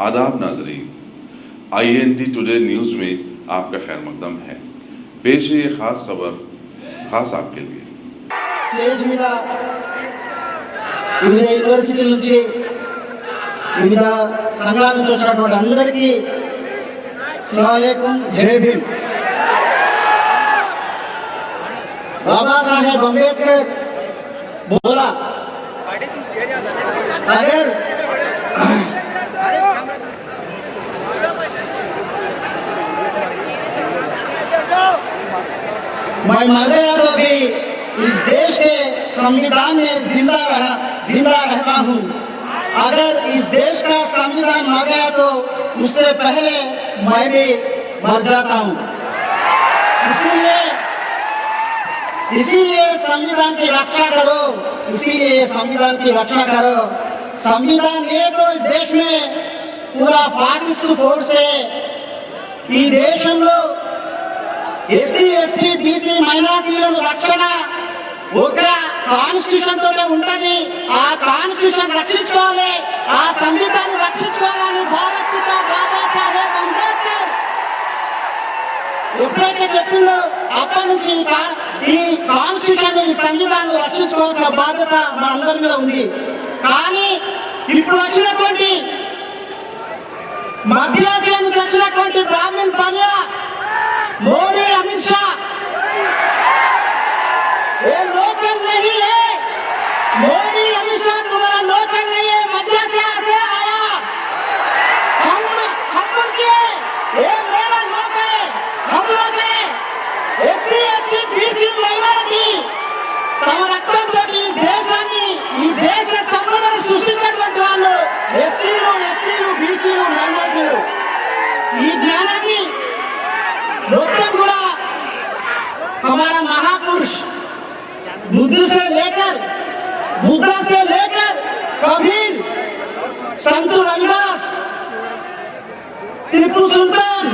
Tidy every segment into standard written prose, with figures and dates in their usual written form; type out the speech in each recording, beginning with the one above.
आदाब नाजरीन, INT today news में आपका खैर मकदम है। पेश है ये ख़ास खबर ख़ास आपके लिए। స్టేజ్ మీద వివిధ యూనివర్సిటీల నుంచి వివిధ సంఘాల నుంచి వచ్చినటువంటి అందరికీ సలాం జై భీమ్। बाबा साहेब अम्बेडकर बोला, अगर मैं मर गया तो भी इस देश के संविधान में जिंदा रहता हूँ। अगर इस देश का संविधान मर गया तो उससे पहले मैं भी मर जाता हूँ। इसीलिए संविधान की रक्षा करो, इसीलिए संविधान की रक्षा करो। संविधान ये तो इस देश में पूरा फासिस्ट फोर्स है। ఈ దేశంలో ఎస్సీ ఎస్టీ బీసీ మైనారిటీలను రక్షణ ఒక కాన్స్టిట్యూషన్ తోనే ఉంటది। ఆ కాన్స్టిట్యూషన్ రక్షించుకోవాలి, ఆ సంవిధానం రక్షించుకోవాలని భారత పిత బాబా సాహెబ్ అంబేద్కర్ ఎప్పుడైతే చెప్పిందో అప్పటి నుంచి ఈ కాన్స్టిట్యూషన్ ఈ సంవిధానం రక్షించుకోవాల్సిన బాధ్యత మనందరి మీద ఉంది। కానీ ఇప్పుడు వచ్చినటువంటి మధ్యాసియా నుంచి వచ్చినటువంటి బ్రాహ్మణ్ పనియా मोदी अमित शाह ये लोकल नहीं है। मोदी अमित शाह तुम्हारा लोकल नहीं है, मध्य से आया। हम उनके ये मेरा लोग है, हम लोग है एससी एसटी बीसी మైనారిటీ తమ రక్తంతో ఈ దేశాన్ని ఈ దేశ సంపదను సృష్టించినటువంటి వాళ్ళు ఎస్సీలు బీసీలు మైనారిటీలు। ఈ జ్ఞానాన్ని लोकल गुड़ा हमारा महापुरुष बुद्ध से लेकर कबीर, संत रविदास, टीपू सुल्तान,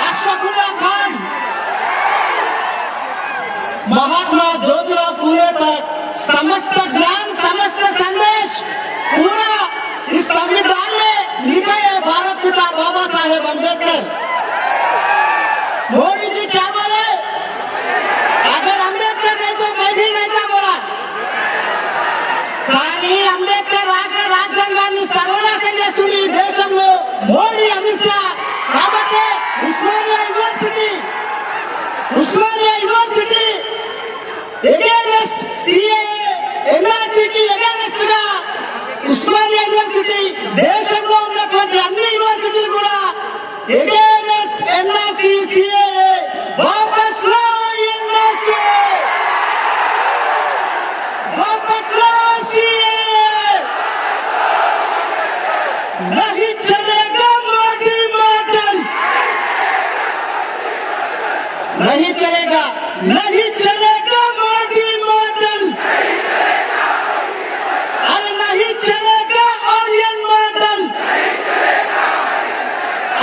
अशफाकुल्लाह खान, महात्मा ज्योतिराव फूले तक समस्त ज्ञान समस्त संदेश पूरा इस संविधान में लिखा है भारत पिता बाबा साहेब अम्बेडकर। मोदी जी क्या बोले, अगर अम्बेडकर नहीं तो मैं भी नहीं था बोला। కానీ అంబేద్కర్ రాజ్యాంగాన్ని సర్వనాశనం చేస్తుంది ఈ దేశంలో మోడీ అమిత్ షా। కాబట్టి ఉస్మానియా యూనివర్సిటీ ఎగైనెస్ట్ సిఏఏ ఎన్ఆర్సీకి ఎగైనెస్ట్ గా ఉస్మానియా యూనివర్సిటీ దేశంలో ఉన్నటువంటి అన్ని యూనివర్సిటీలు కూడా ఎగైనెస్ట్ ఎన్ఆర్సీ సిఏఏ వాపస్ लो ఎన్ఆర్సీ वापस लो सीएए नहीं चलेगा मोदी मॉडल, नहीं चलेगा मोदी मॉडल, अरे नहीं चलेगा आर्यन मॉडल,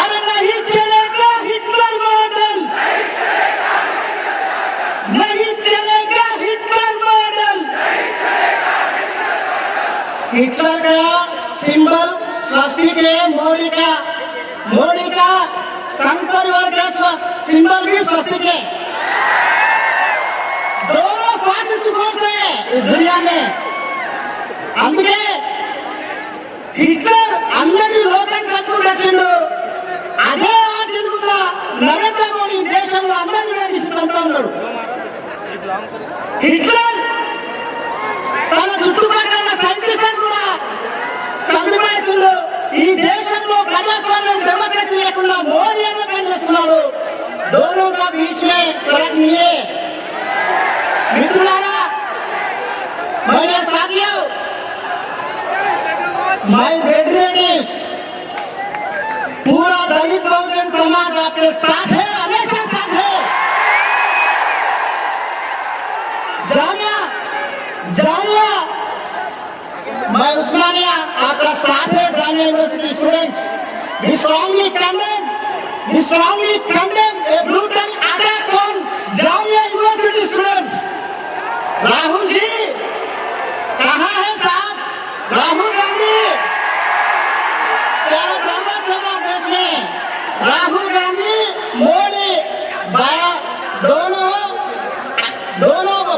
अरे नहीं चलेगा हिटलर मॉडल, नहीं चलेगा हिटलर मॉडल। हिटलर का सिंबल स्वस्तिक है, मोदी का संघ परिवार का सिंबल भी स्वस्तिक है। दोनों फासिस्ट फोर्स है इस दुनिया में। అందుకే హిట్లర్ అందరినీ లోకం తప్పుడు రచిండు, అదే ఆర్జన్ నరేంద్ర మోడీ దేశంలో అందరినీ వేధించి చంపుతా ఉన్నాడు। హిట్లర్ తన చుట్టుపక్కల ఉన్న సైంటిస్టులను కూడా చంపిపడేసిండు। ఈ దేశంలో ప్రజాస్వామ్యం డెమోక్రసీ లేకుండా మోడీ అనే పనిచేస్తున్నాడు। दोनों का बीच में फर्क नहीं है। मित्रुलारा, मेरे साथियों, माय डेडिकेट्स, पूरा दलित बहुजन समाज आपके साथ है, हमेशा साथ है। जामिया मैं उस्मानिया आपका साथ है। Jamia university students, we strongly condemn a brutal attack on Jamia University students। Rahul ji कहाँ है साहब? राहुल गांधी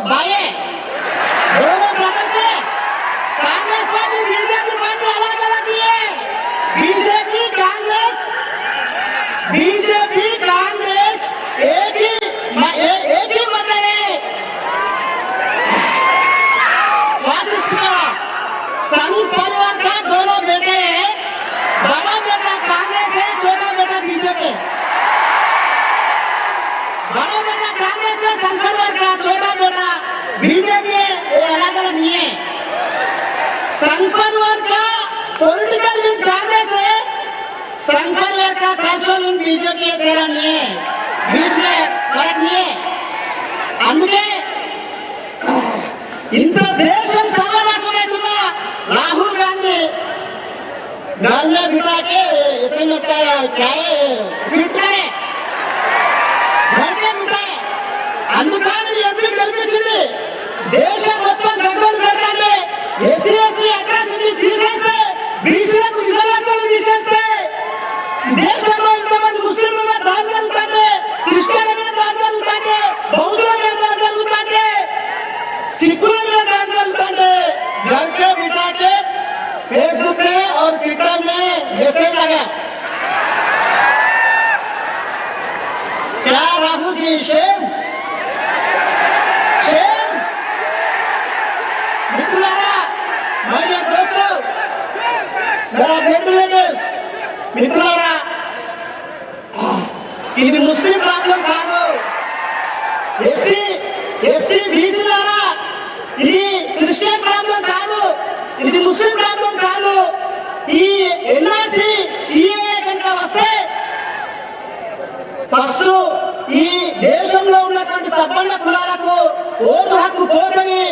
भाई है, दोनों ब्रदर्स है। कांग्रेस पार्टी बीजेपी पार्टी अलग अलग ही है। बीजेपी कांग्रेस एक ही मतलब है। फासिस्ट का संघ परिवार का दोनों बेटे हैं। बड़ा बेटा कांग्रेस है, छोटा बेटा बीजेपी। बड़ा बेटा कांग्रेस है संघ परिवार का, छोटा बेटा बीजेपी है। ये अलग अलग नहीं है। संघ परिवार का पॉलिटिकल विंग कांग्रेस है, संघ परिवार का पर्सनल विंग बीजेपी है। तेरा नहीं है, बीच में फर्क नहीं है। అందుకే ఇంత దేశం సర్వనాశనమవుతున్నా రాహుల్ గాంధీ घर में बिठा के SMS का क्या है ट्वीट करे, घर में बिठाए। అందుకని ఎంపీ కల్పించింది దేశం మొత్తం గడ్డలు పెట్టండి, ఎస్సీ ఎస్టీ అట్రాసిటీ తీసేస్తే, బీసీలకు రిజర్వేషన్లు తీసేస్తే, దేశంలో ఇంతమంది ముస్లింల మీద దాడి జరుగుతుంటే, క్రిస్టియన్ల మీద దాడి జరుగుతుంటే, బౌద్ధుల మీద దాడి జరుగుతుంటే, सिखों में दान करते घर के बिठा के फेसबुक में और ट्विटर में जैसे लगा। क्या राहुल जी शेम मित्रुलारा, मेरे दोस्तों, मेरा बेटलेस मित्रुलारा, ఇది ముస్లిం ప్రాబ్లం కాదు, ఎస్సీ బీసీలారా ఇది క్రిస్టియన్ ప్రాబ్లం కాదు, ఇది ముస్లిం ప్రాబ్లం కాదు. ఈ ఎన్ఆర్సీ సిఏఏ కనుక వస్తే ఫస్ట్ ఈ దేశంలో ఉన్నటువంటి సబ్బండ కులాలకు ఓటు హక్కు పోతుంది.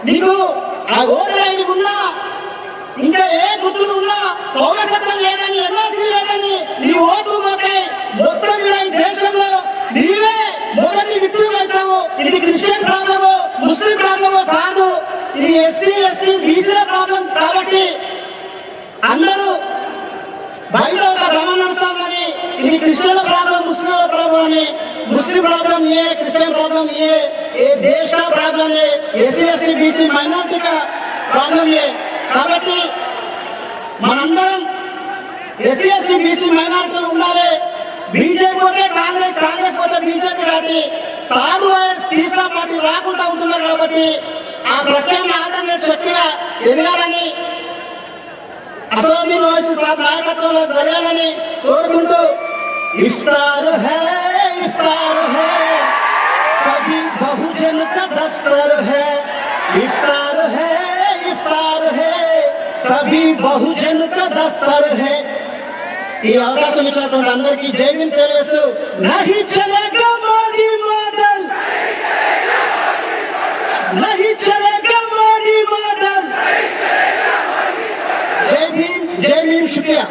నీకు ఆ ఓటర్ ఐడి ఉన్నా, ఇంకా ఏ గుర్తులు ఉన్నా, పౌరసత్వం లేదని, ఎన్ఆర్సీ లేదని నీ ఓటు పోతాయి. మొత్తం కూడా ఈ దేశంలో నీవే మొదటి విక్టిమ్ అవుతావు. ఇది క్రిస్టియన్ ప్రాబ్లము, ముస్లిం ప్రాబ్లము కాదు, ఇది ఎస్సీ ఎస్టీ బీసీ ప్రాబ్లం. కాబట్టి అందరూ బయట ఒక భ్రమం నడుస్తామని ఇది క్రిస్టియన్ ప్రాబ్లం, ముస్లిం ప్రాబ్లం అని. मुस्लिम प्रॉब्लम ये, क्रिश्चियन प्रॉब्लम ये देश का प्रॉब्लम ये, एससी एसटी बीसी माइनॉरिटी का प्रॉब्लम ये. కాబట్టి మనందరం ఎస్సీ ఎస్టీ బీసీ మైనారిటీలు ఉండాలి. బీజేపీ పోతే కాంగ్రెస్, కాంగ్రెస్ పోతే బీజేపీ రాటి, థర్డ్ వాయిస్ తీసిన పార్టీ రాకుండా ఉంటున్నారు. కాబట్టి ఆ ప్రత్యామ్నాయ ఆల్టర్నేట్ శక్తిగా ఎదగాలని, అసదుద్దీన్ ఓవైసీ సాబ్ నాయకత్వంలో జరగాలని కోరుకుంటూ, इफ्तार है सभी बहुजन का दस्तर है, इफ्तार है सभी बहुजन का दस्तर है. ఈ అవకాశం ఇచ్చినటువంటి అందరికీ జై భీమ్ తెలియజేస్తూ, नहीं चलेगा मोदी मॉडल, नहीं चलेगा मोदी मॉडल. जय भीम शुक्रिया.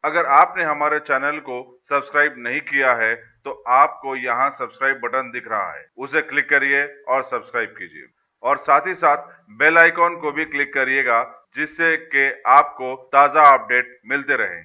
अगर आपने हमारे चैनल को सब्सक्राइब नहीं किया है तो आपको यहाँ सब्सक्राइब बटन दिख रहा है, उसे क्लिक करिए और सब्सक्राइब कीजिए, और साथ ही साथ बेल आइकॉन को भी क्लिक करिएगा, जिससे कि आपको ताज़ा अपडेट मिलते रहें.